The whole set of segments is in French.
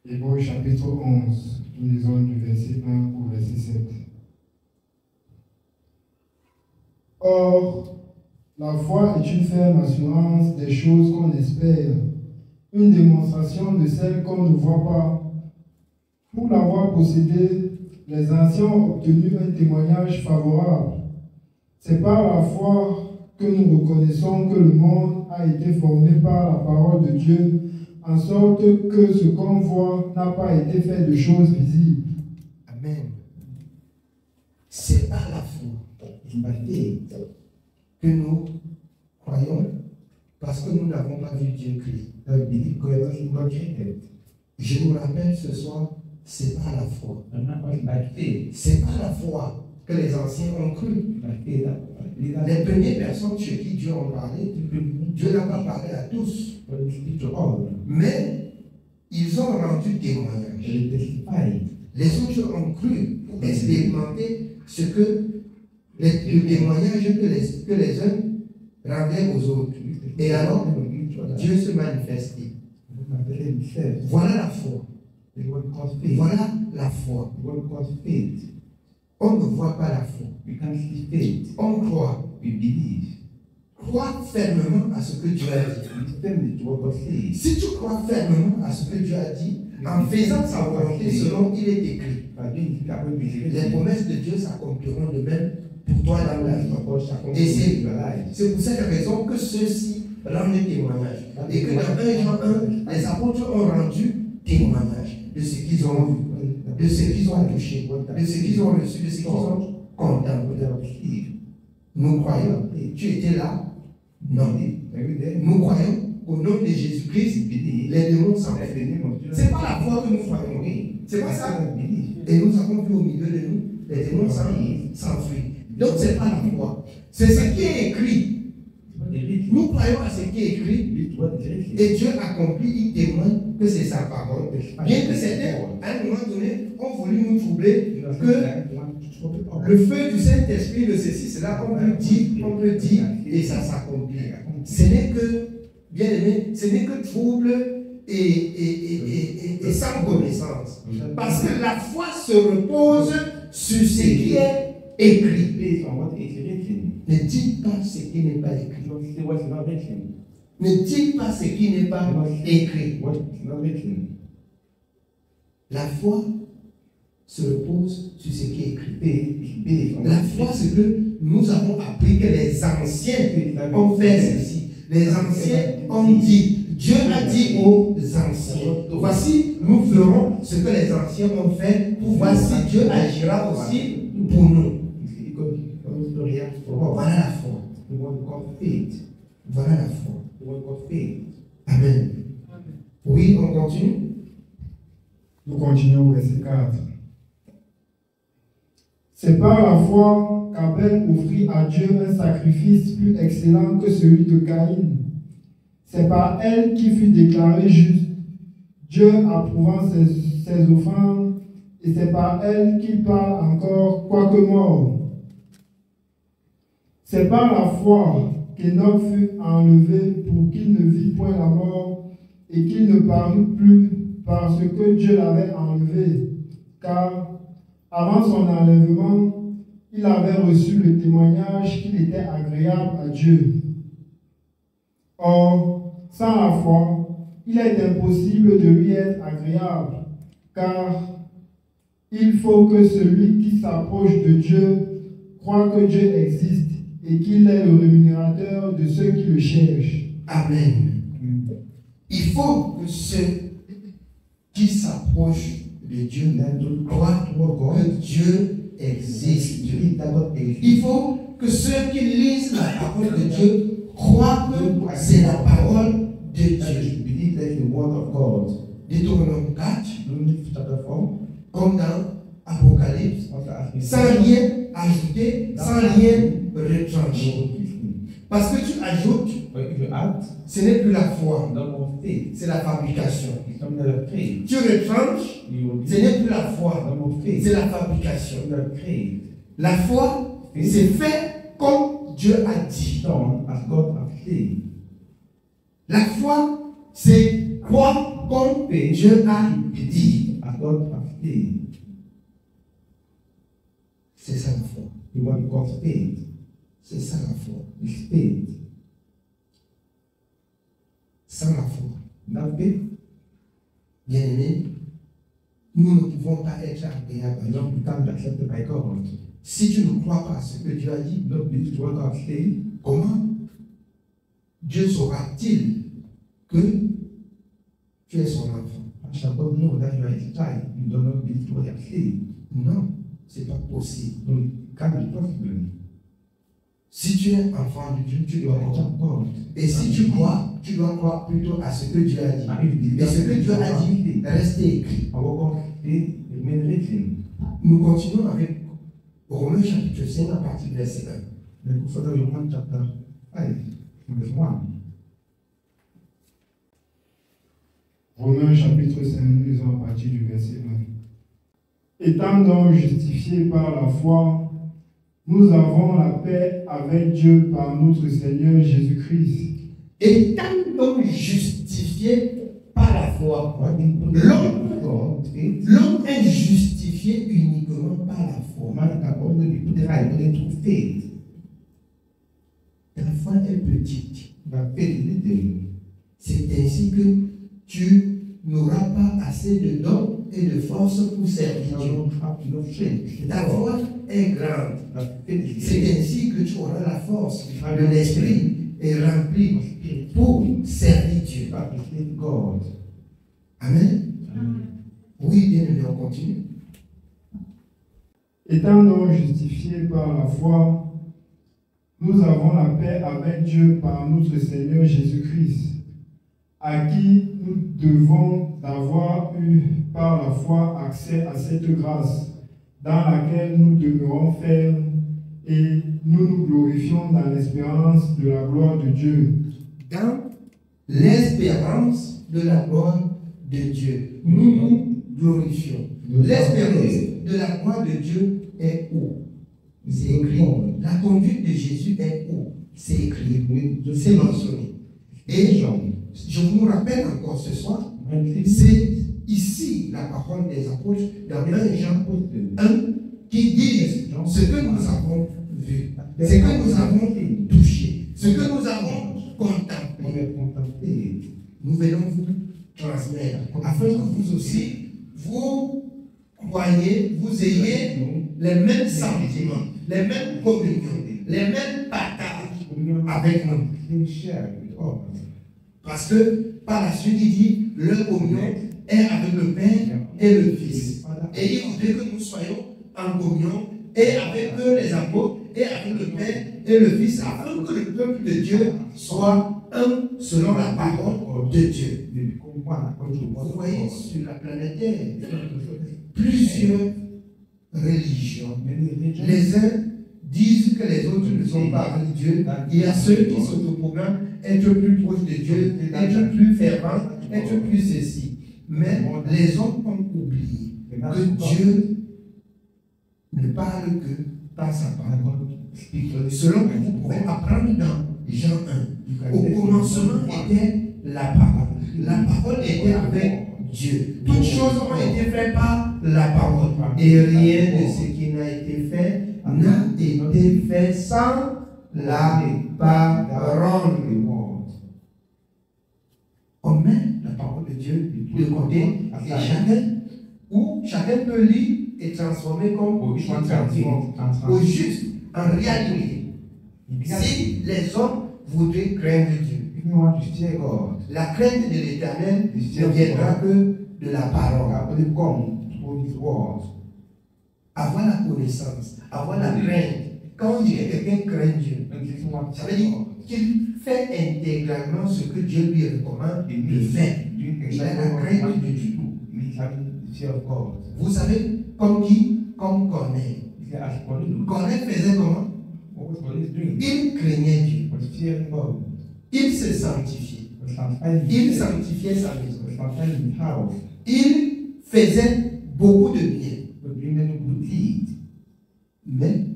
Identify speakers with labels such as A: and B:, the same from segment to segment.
A: Hébreux chapitre 11, nous lisons du verset 1 au verset 7. Or, la foi est une ferme assurance des choses qu'on espère, une démonstration de celles qu'on ne voit pas. Pour l'avoir possédée, les anciens ont obtenu un témoignage favorable. C'est par la foi que nous reconnaissons que le monde a été formé par la parole de Dieu, en sorte que ce qu'on voit n'a pas été fait de choses visibles.
B: Amen. C'est par la foi que nous croyons, parce que nous n'avons pas vu Dieu créer. Je vous rappelle ce soir, c'est par la foi. C'est par la foi que les anciens ont cru. Les premières personnes sur qui Dieu a parlé, Dieu n'a pas parlé à tous. Mais ils ont rendu témoignage. Les autres ont cru pour expérimenter ce que le témoignage que les uns rendaient aux autres. Et alors, Dieu se manifestait. Voilà la foi. Voilà la foi. On ne voit pas la foi. On croit. Crois fermement à ce que Dieu a dit. Si tu crois fermement à ce que Dieu a dit, en faisant sa volonté selon il est écrit, les promesses de Dieu s'accompliront de même pour toi dans la vie. Et c'est pour cette raison que ceux-ci rendent témoignage. Et que dans 1 Jean 1, les apôtres ont rendu témoignage de ce qu'ils ont vu, de ce qu'ils ont touché, de ce qu'ils ont reçu, de ce qu'ils ont contemplé. Nous croyons. Tu étais là? Non. Nous croyons qu'au nom de Jésus-Christ, les démons s'enfuient. C'est pas la foi que nous croyons. C'est pas ça. Et nous avons vu au milieu de nous, les démons s'enfuient. Donc c'est pas la foi. C'est ce qui est écrit. Nous croyons à ce qui est écrit. Et Dieu accomplit, il témoigne que c'est sa parole. Bien que certains, à un moment donné, ont voulu nous troubler que le feu du Saint-Esprit de ceci, cela, on peut dire, et ça s'accomplit. Ce n'est que, bien aimé, ce n'est que trouble et sans connaissance. Parce que la foi se repose sur ce qui est écrit. Ne dites pas ce qui n'est pas écrit. Ne dites pas ce qui n'est pas écrit. La foi se repose sur ce qui est écrit. La foi, c'est que nous avons appris que les anciens ont fait ceci. Les anciens ont dit, Dieu a dit aux anciens, voici, nous ferons ce que les anciens ont fait, voici, Dieu agira aussi pour nous. Voilà la foi. Voilà la foi. Amen. Oui, on continue.
A: Nous continuons au verset 4. C'est par la foi qu'Abel offrit à Dieu un sacrifice plus excellent que celui de Caïn. C'est par elle qu'il fut déclaré juste, Dieu approuvant ses offrandes, et c'est par elle qu'il parle encore, quoique mort. C'est par la foi qu'Enoch fut enlevé pour qu'il ne vît point la mort et qu'il ne parut plus parce que Dieu l'avait enlevé. Car avant son enlèvement, il avait reçu le témoignage qu'il était agréable à Dieu. Or, sans la foi, il est impossible de lui être agréable, car il faut que celui qui s'approche de Dieu croit que Dieu existe et qu'il est le rémunérateur de ceux qui le cherchent.
B: Amen. Il faut que ceux qui s'approchent de Dieu croient que Dieu existe. Il faut que ceux qui lisent la parole de Dieu croient que c'est la parole de Dieu. Deutéronome 4, comme dans Apocalypse, sans rien ajouter, sans rien retrancher. Parce que tu ajoutes, ce n'est plus la foi, c'est la fabrication. Tu retranches, ce n'est plus la foi, c'est la fabrication. La foi, c'est fait comme Dieu a dit. La foi, c'est quoi comme Dieu a dit. C'est ça la foi. C'est ça la foi. Sans la foi. Bien aimé, nous ne pouvons pas être agréables à Dieu. Si tu ne crois pas à ce que Dieu a dit, comment Dieu saura-t-il que tu es son enfant? Non, c'est pas possible. Si tu es enfant de Dieu, tu dois croire. Et si tu crois, tu dois croire plutôt à ce que Dieu a dit. Et ce que Dieu a dit, reste écrit. Nous continuons avec Romains chapitre 5 à partir du verset 1.
A: Romains chapitre 5, nous lisons à partir du verset 1. Étant donc justifiés par la foi, nous avons la paix avec Dieu par notre Seigneur Jésus-Christ.
B: Étant donc justifiés par la foi, l'homme est justifié uniquement par la foi. Ta foi est petite. C'est ainsi que tu n'auras pas assez de dons et de force pour servir Dieu. Ta foi est grande. C'est ainsi que tu auras la force de l'esprit et rempli pour servir Dieu. Amen. Oui, bien aimé, on continue.
A: Étant donc justifiés par la foi, nous avons la paix avec Dieu par notre Seigneur Jésus-Christ, à qui nous devons d'avoir eu par la foi accès à cette grâce dans laquelle nous demeurons fermes et nous nous glorifions dans l'espérance de la gloire de Dieu.
B: Dans l'espérance de la gloire de Dieu, nous nous glorifions. L'espérance de la gloire de Dieu est où? C'est écrit. La conduite de Jésus est où? C'est écrit. C'est mentionné. Et je vous rappelle encore ce soir, c'est ici la parole des apôtres dans 1 Jean 1 qui disent ce que nous avons vu, ce que nous avons touché, ce que nous avons contemplé. Nous venons vous transmettre afin que vous aussi, vous croyez, vous ayez les mêmes sentiments, les mêmes communions, les mêmes partages avec nous. Parce que par la suite, il dit, leur communion est avec le Père et le Fils. Et il voudrait que nous soyons en communion et avec eux, les apôtres, et avec le Père et le Fils, afin que le peuple de Dieu soit un selon la parole de Dieu. Vous voyez sur la planète Terre plusieurs religions. Les uns disent que les autres ne sont pas avec Dieu. Il y a ceux qui s'autoproclament être plus proches de Dieu, être plus fervents, être plus ceci. Mais les hommes ont oublié que Dieu ne parle que par sa parole. Selon que vous pouvez apprendre dans Jean 1, au commencement était la parole. La parole était avec Dieu. Toutes choses ont été faites par la parole. Et rien de ce qui n'a été fait n'a été fait sans la parole. On met la parole de Dieu de côté et chacun peut lire et transformer comme au juste, en réalité. Si les hommes voudraient craindre Dieu, la crainte de l'Éternel ne viendra que de la parole. Avoir la connaissance, avoir la crainte. Quand on dit que quelqu'un craint Dieu, ça veut dire qu'il fait intégralement ce que Dieu lui recommande de faire. Il a la crainte de Dieu. Vous savez, comme qui? Comme Corneille. Corneille faisait comment? Il craignait Dieu. Il se sanctifiait. Il sanctifiait sa maison. Il faisait beaucoup de bien. Mais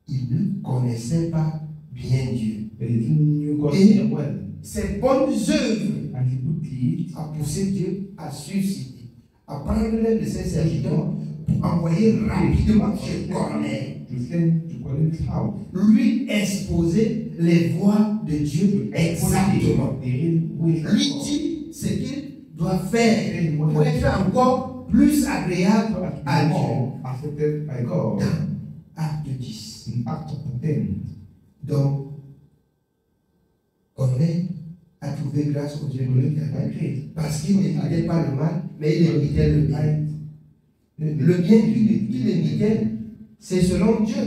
B: il ne connaissait pas bien Dieu. Et ses bonnes œuvres a poussé Dieu à susciter, à prendre l'un de ses serviteurs pour envoyer rapidement chez Corneille. Lui exposer les voies de Dieu exactement. Lui dit ce qu'il doit faire pour être encore plus agréable à Dieu. Dans Acte 10. Donc, Corneille a trouvé grâce au Dieu de l'Éternel parce qu'il n'imitait pas le mal, mais il imitait le bien. Le bien qu'il imitait, c'est selon Dieu.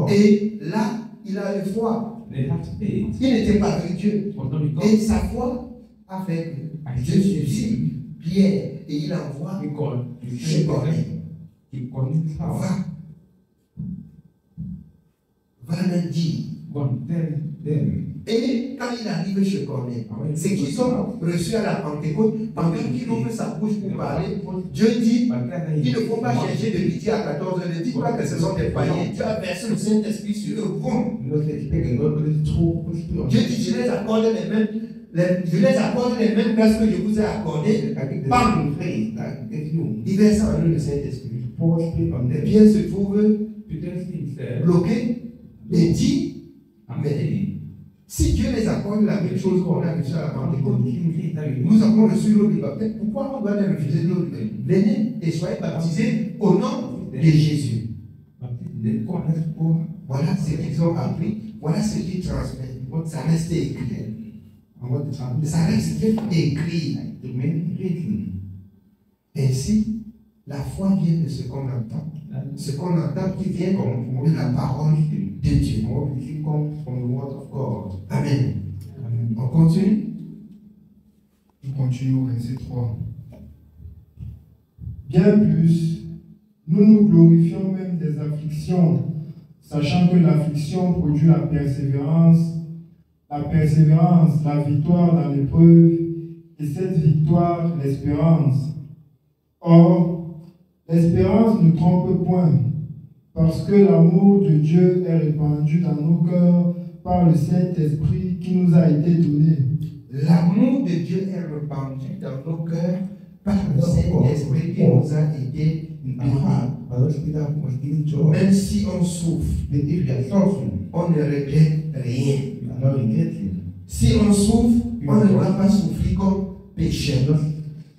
B: Et là, il a eu foi. Il n'était pas avec Dieu. Et sa foi a fait que Dieu suscite Pierre et il envoie chez Corneille. Va le dire. Et quand il arrive chez Corneille, c'est qu'ils ont reçu à la Pentecôte, pendant qu'il ouvre sa bouche pour parler, Dieu dit, il ne faut pas chercher de midi à 14 heures, ne dis pas que ce sont des païens, Dieu a versé le Saint-Esprit sur eux. Dieu dit, je les accorde les mêmes grâces que je vous ai accordées. Bam! Il verse en eux le Saint-Esprit. Pierre se trouve bloqué et dit, mais si Dieu les accorde la même chose qu'on a reçu à la Pentecôte, nous avons reçu l'eau du baptême, pourquoi on doit les refuser l'eau du baptême? Venez et soyez baptisés au nom de Jésus. Voilà ce qu'ils ont appris, voilà ce qu'ils transmettent. Ça reste écrit. Ça reste écrit. Ainsi, la foi vient de ce qu'on entend. Ce qu'on entend qui vient de la parole de Dieu. Amen. On continue.
A: On continue au verset 3. Bien plus, nous nous glorifions même des afflictions, sachant que l'affliction produit la persévérance, la victoire dans l'épreuve, et cette victoire, l'espérance. Or, l'espérance ne trompe point, parce que l'amour de Dieu est répandu dans nos cœurs par le Saint-Esprit qui nous a été donné.
B: L'amour de Dieu est répandu dans nos cœurs par le Saint-Esprit qui nous a été donné. Même si on souffre, on ne regrette rien. Si on souffre, on ne doit pas souffrir comme pécheur.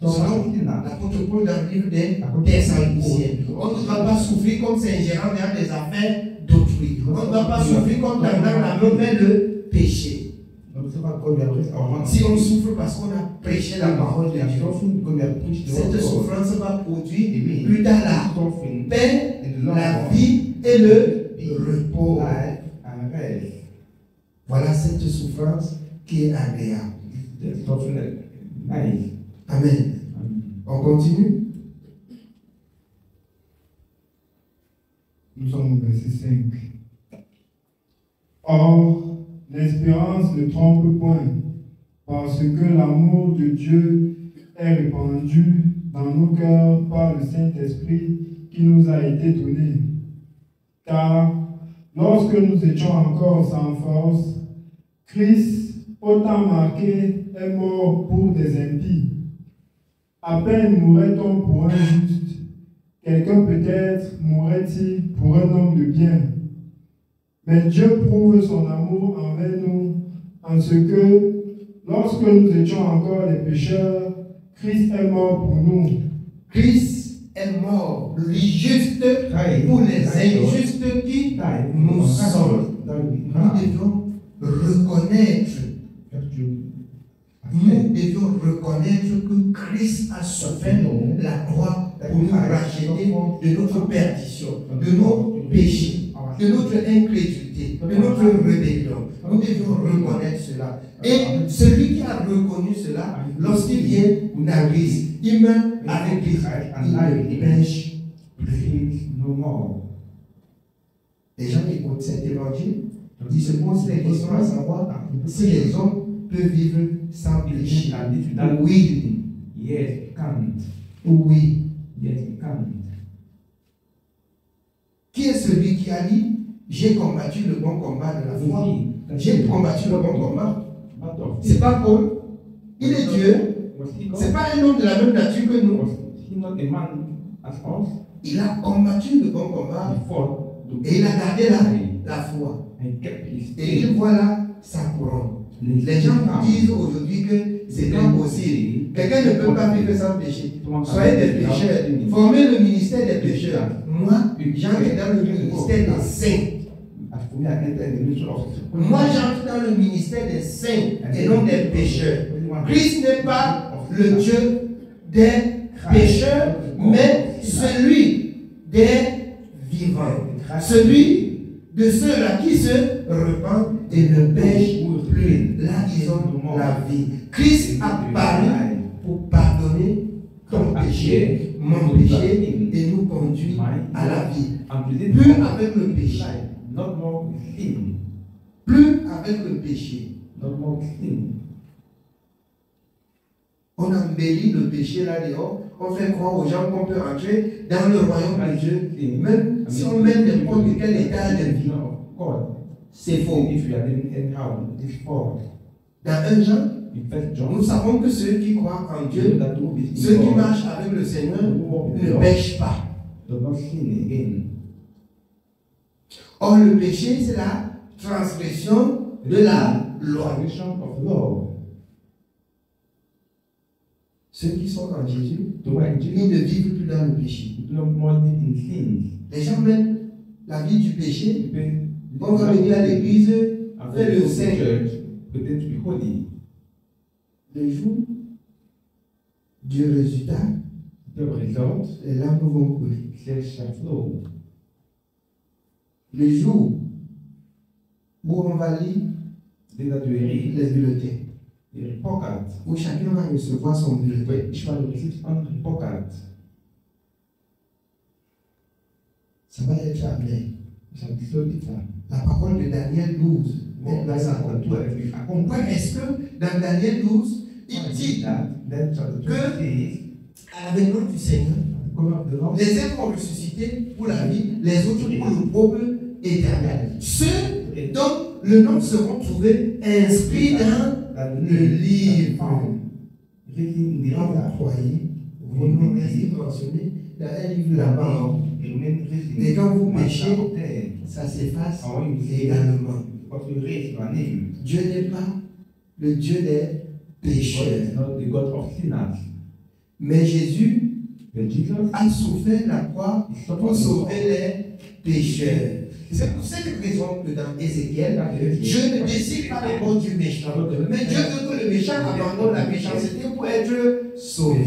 B: Selon l'apôtre Paul dans le livre des Thessaloniciens, on ne doit pas souffrir comme s'ingérant dans les affaires d'autrui. On ne doit pas souffrir comme dans la main le péché. Si on souffre parce qu'on a prêché la parole de Dieu, cette souffrance va produire plus tard la paix, la vie et le repos. Voilà cette souffrance qui est agréable. Amen. On continue.
A: Nous sommes au verset 5. Or, l'espérance ne trompe point, parce que l'amour de Dieu est répandu dans nos cœurs par le Saint-Esprit qui nous a été donné. Car, lorsque nous étions encore sans force, Christ, autant marqué, est mort pour des impies. À peine mourrait-on pour un juste, quelqu'un peut-être mourrait-il pour un homme de bien. Mais Dieu prouve son amour envers nous en ce que, lorsque nous étions encore des pécheurs, Christ est mort pour nous.
B: Christ est mort, le juste pour les injustes qui nous sommes. Nous devons reconnaître. Nous devons reconnaître que Christ a souffert la croix pour nous racheter de notre perdition, de nos péchés, de notre incrédulité, de notre rébellion. Nous devons reconnaître cela. Et celui qui a reconnu cela, lorsqu'il vient à l'église, il meurt avec Christ. Il ne pêche plus. Les gens qui écoutent cet évangile, ils se posent des questions à savoir si les hommes peuvent vivre sans péché. Oui.
C: Yes, can't.
B: Oui.
C: Yes, can't.
B: Qui est celui qui a dit j'ai combattu le bon combat de la foi? J'ai combattu le bon combat. C'est pas Paul. Il est Dieu. Ce n'est pas un homme de la même nature que nous. Il a combattu le bon combat et il a gardé la foi. Et il voit là sa couronne. Les gens disent aujourd'hui que c'est pas possible. Quelqu'un ne peut pas vivre sans péché. Soyez des pécheurs. Formez le ministère des pécheurs. Moi, j'entre dans le ministère des saints. Moi, j'entre dans le ministère des saints et non des pécheurs. Christ n'est pas le Dieu des pécheurs, mais celui des vivants. Celui de ceux-là qui se repentent et ne pêchent plus. Là, ils ont la vie. Christ a paru pour pardonner ton péché, mon péché, et nous conduire à la vie. Plus avec le péché. Plus avec le péché. On embellit le péché là dehors. On fait croire aux gens qu'on peut entrer dans le royaume de Dieu. Même si on met n'importe quel état de vie. C'est faux. Dans 1 Jean, nous savons que ceux qui croient en Dieu, ceux qui marchent avec le Seigneur, ne pêchent pas. Or, le péché, c'est la transgression de la loi. Ceux qui sont en Jésus, ils ne vivent plus dans le péché. Les gens mettent la vie du péché. On va venir à l'église, faire le saint. Le jour du résultat, les larmes vont couler. Le jour où on va lire les bulletins, où chacun va recevoir son bulletin. Ça va être amen. La parole de Daniel 12. Pourquoi est-ce que dans Daniel 12, il dit que à la venue du Seigneur, les uns vont ressusciter pour la vie, les autres pour le peuple éternel. Ceux dont le nom seront trouvés inscrits dans le livre. Quand vous croyez, vos noms restent mentionnés dans un livre là-bas. Et quand vous péchez, ça s'efface également. Dieu n'est pas le Dieu des pécheurs. Mais Jésus a souffert la croix pour sauver les pécheurs. C'est pour cette raison que dans Ézéchiel, je ne décide pas le bon du méchant, mais Dieu veut que le méchant abandonne la méchanceté pour être sauvé.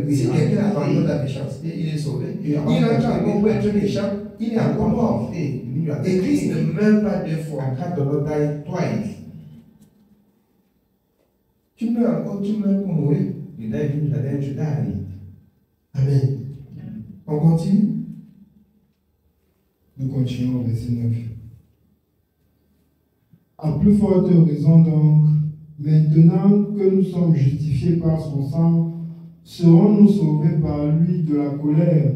B: Si quelqu'un abandonne la méchanceté, il est sauvé. Il entre encore pour être méchant, il est encore mort. Et Christ ne meurt pas deux fois. Tu meurs encore, tu meurs pour mourir. Amen. On continue.
A: Nous continuons au verset 9. À plus forte raison donc, maintenant que nous sommes justifiés par son sang, serons-nous sauvés par lui de la colère.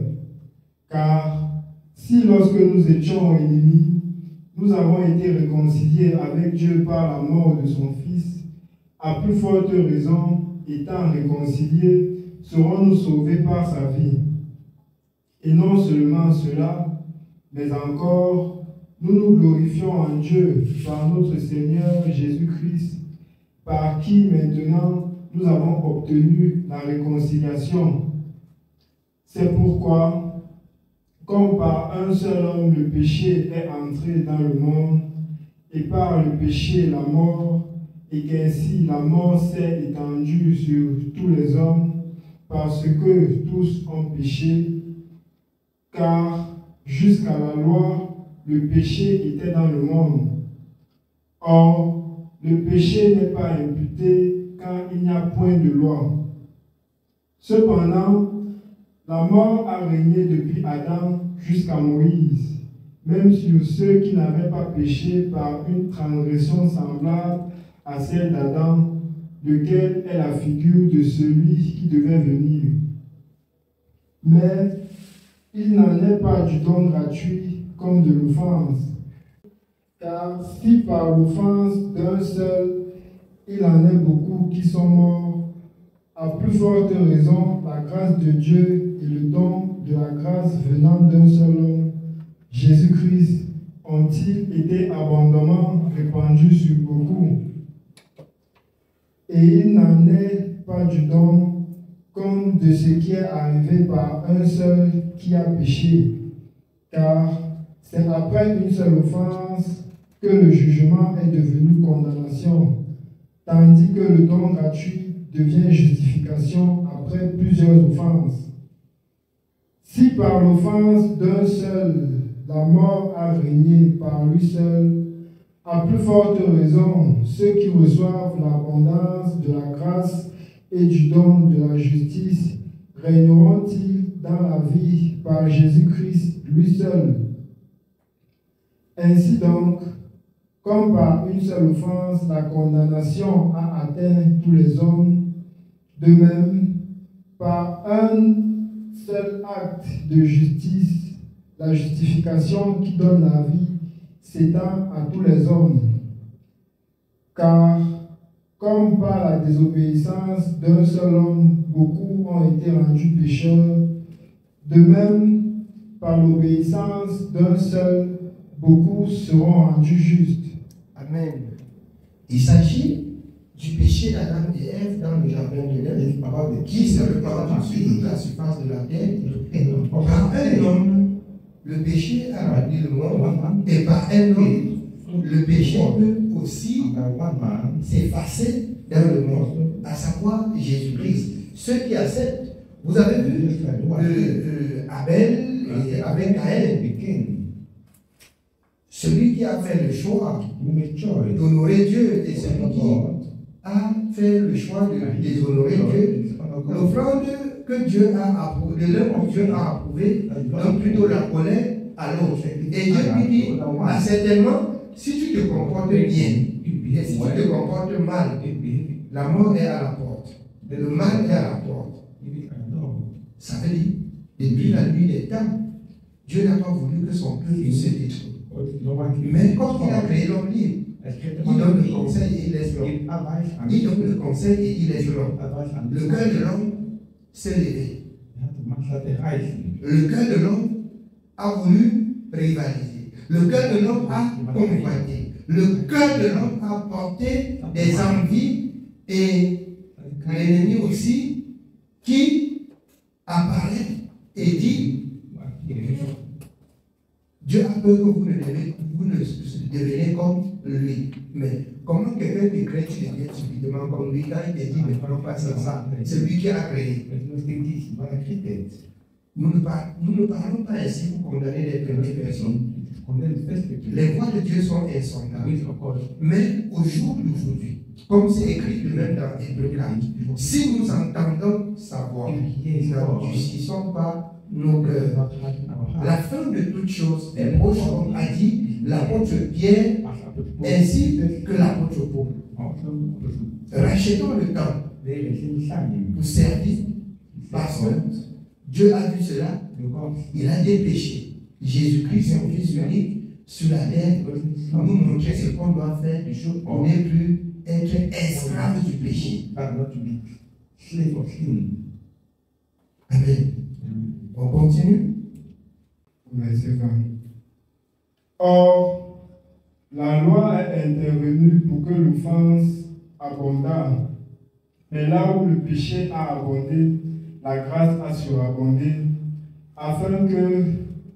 A: Car si lorsque nous étions ennemis, nous avons été réconciliés avec Dieu par la mort de son Fils, à plus forte raison, étant réconciliés, serons-nous sauvés par sa vie. Et non seulement cela, mais encore, nous nous glorifions en Dieu par notre Seigneur Jésus-Christ, par qui maintenant nous avons obtenu la réconciliation. C'est pourquoi, comme par un seul homme le péché est entré dans le monde, et par le péché la mort, et qu'ainsi la mort s'est étendue sur tous les hommes, parce que tous ont péché, car jusqu'à la loi, le péché était dans le monde. Or, le péché n'est pas imputé quand il n'y a point de loi. Cependant, la mort a régné depuis Adam jusqu'à Moïse, même sur ceux qui n'avaient pas péché par une transgression semblable à celle d'Adam, lequel est la figure de celui qui devait venir. Mais il n'en est pas du don gratuit comme de l'offense. Car si par l'offense d'un seul, il en est beaucoup qui sont morts. À plus forte raison, la grâce de Dieu et le don de la grâce venant d'un seul homme, Jésus-Christ, ont-ils été abondamment répandus sur beaucoup. Et il n'en est pas du don comme de ce qui est arrivé par un seul qui a péché. Car c'est après une seule offense que le jugement est devenu condamnation, tandis que le don gratuit devient justification après plusieurs offenses. Si par l'offense d'un seul, la mort a régné par lui seul, à plus forte raison, ceux qui reçoivent l'abondance de la grâce et du don de la justice régneront-ils dans la vie par Jésus-Christ lui seul. Ainsi donc, comme par une seule offense, la condamnation a atteint tous les hommes, de même, par un seul acte de justice, la justification qui donne la vie s'étend à tous les hommes. Car, comme par la désobéissance d'un seul homme, beaucoup ont été rendus pécheurs, de même, par l'obéissance d'un seul, beaucoup seront rendus justes.
B: Amen. Il s'agit du péché d'Adam et Ève dans le jardin de l'Èden, qui se répand sur toute la surface de la terre. Par un homme, le péché a rempli le monde, et par un homme, le péché peut aussi s'effacer dans le monde, à savoir Jésus-Christ. Ceux qui acceptent, vous avez vu Abel et avec Caïn. Celui qui a fait le choix d'honorer Dieu et celui qui a fait le choix de déshonorer Dieu, l'offrande que Dieu a approuvée, l'un que Dieu a approuvé, donne plutôt la colère à l'autre. Et Dieu lui dit, certainement, si tu te comportes bien, et si tu te comportes mal, la mort est à la porte, le mal est à la porte. Ça veut dire, depuis la nuit des temps, Dieu n'a pas voulu que son peuple se détruise. Mais quand il a créé l'homme libre, il donne le conseil et il laisse l'homme. Il donne le conseil et il laisse l'homme. Le cœur de l'homme s'est levé. Le cœur de l'homme a voulu rivaliser. Le cœur de l'homme a convoité. Le cœur de l'homme a porté des envies et l'ennemi aussi qui apparaît et dit Dieu a peur que vous ne deveniez comme lui. Mais comment quelqu'un qui crée, tu deviens subitement comme lui quand il te dit, ne parlons pas ça, c'est lui qui a créé. Nous ne parlons pas ainsi pour condamner les premières personnes. Les voies de Dieu sont insondables. Mais au jour d'aujourd'hui, comme c'est écrit de même dans Hébreux 4, si nous entendons sa voix, n'endurcissons pas nos cœurs. La fin de toutes choses est proche, comme a dit l'apôtre Pierre, ainsi que l'apôtre Paul. Rachetons le temps pour servir, parce que Dieu a vu cela, il a dépêché Jésus-Christ, son Fils unique, sur la terre, pour nous montrer ce qu'on doit faire pour ne plus être esclave du péché. Amen. On continue.
A: Verset 20. Or, la loi est intervenue pour que l'offense abondât. Mais là où le péché a abondé, la grâce a surabondé, afin que,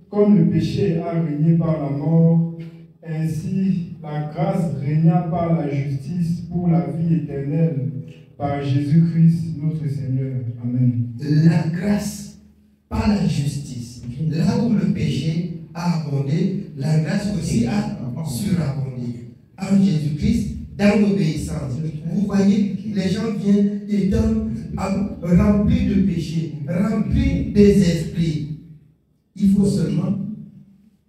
A: comme le péché a régné par la mort, ainsi la grâce régna par la justice pour la vie éternelle, par Jésus-Christ notre Seigneur. Amen.
B: La grâce par la justice. Là où le péché a abondé, la grâce aussi a surabondé. En Jésus-Christ, dans l'obéissance. Vous voyez, les gens viennent étant remplis de péché, remplis des esprits. Il faut seulement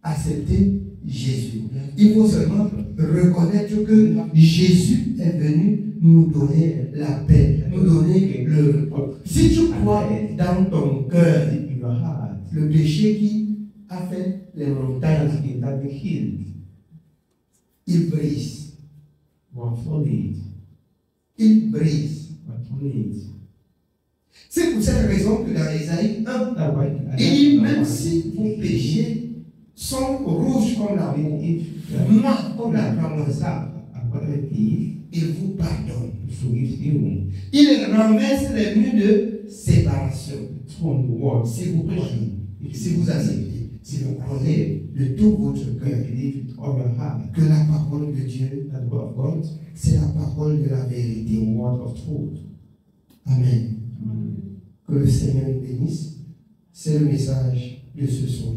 B: accepter Jésus. Il faut seulement reconnaître que Jésus est venu nous donner la paix, nous donner le repos. Si tu crois dans ton cœur le péché qui a fait les montagnes, il brise. il brise.
C: but please.
B: C'est pour cette raison que dans Ésaïe 1,
C: That way,
B: il dit même si vos péchés sont rouges comme la peau, noirs comme la cramoisi,
C: whatever it is,
B: il vous pardonne.
C: forgives you.
B: Il renverse les murs de séparation.
C: From the world,
B: Si vous croyez, si vous acceptez, si vous croyez de tout votre cœur
C: believe it all your heart.
B: que la parole de Dieu,
C: That word of God,
B: c'est la parole de la
C: the
B: vérité.
C: word of truth.
B: Amen. Que le Seigneur nous bénisse. C'est le message de ce soir.